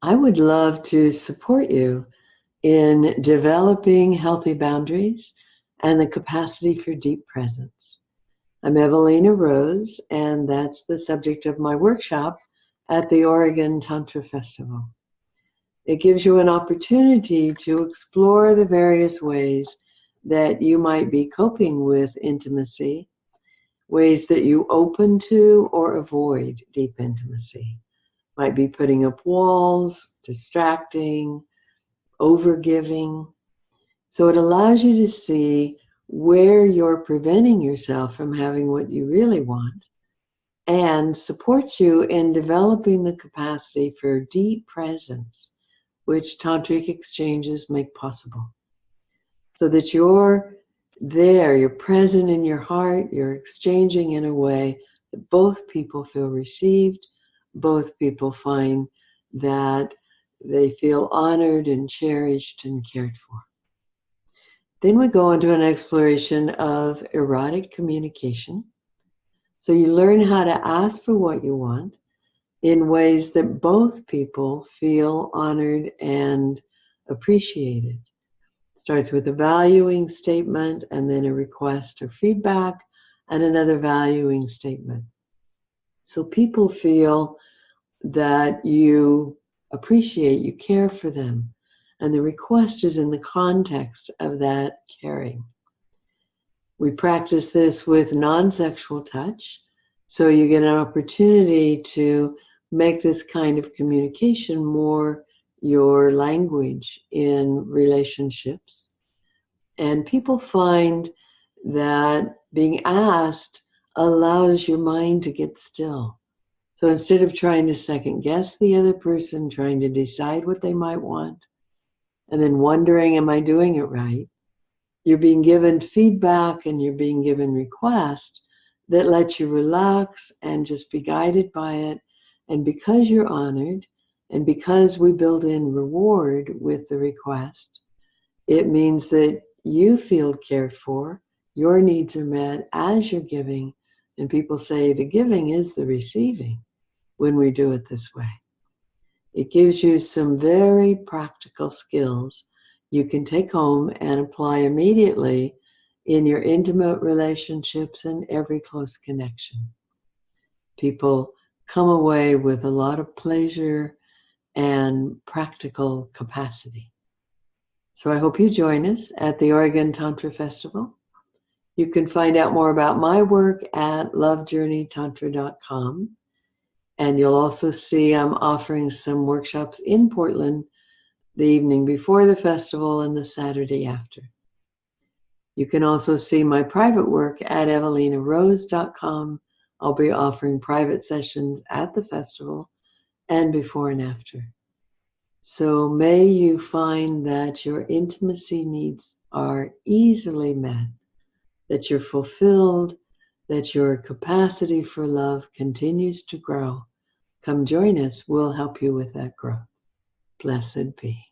I would love to support you in developing healthy boundaries and the capacity for deep presence. I'm Evalena Rose, and that's the subject of my workshop at the Oregon Tantra Festival. It gives you an opportunity to explore the various ways that you might be coping with intimacy, ways that you open to or avoid deep intimacy. Might be putting up walls, distracting, overgiving. So it allows you to see where you're preventing yourself from having what you really want and supports you in developing the capacity for deep presence, which tantric exchanges make possible. So that you're there, you're present in your heart, you're exchanging in a way that both people feel received, both people find that they feel honored and cherished and cared for. Then we go into an exploration of erotic communication. So you learn how to ask for what you want in ways that both people feel honored and appreciated. It starts with a valuing statement and then a request or feedback and another valuing statement. So people feel that you appreciate, you care for them. And the request is in the context of that caring. We practice this with non-sexual touch, so you get an opportunity to make this kind of communication more your language in relationships. And people find that being asked allows your mind to get still. So instead of trying to second guess the other person, trying to decide what they might want, and then wondering, am I doing it right? You're being given feedback and you're being given requests that let you relax and just be guided by it. And because you're honored, and because we build in reward with the request, it means that you feel cared for, your needs are met as you're giving, and people say the giving is the receiving when we do it this way. It gives you some very practical skills you can take home and apply immediately in your intimate relationships and every close connection. People come away with a lot of pleasure and practical capacity. So I hope you join us at the Oregon Tantra Festival. You can find out more about my work at lovejourneytantra.com. And you'll also see I'm offering some workshops in Portland the evening before the festival and the Saturday after. You can also see my private work at evalenarose.com. I'll be offering private sessions at the festival and before and after. So may you find that your intimacy needs are easily met, that you're fulfilled, that your capacity for love continues to grow. Come join us. We'll help you with that growth. Blessed be.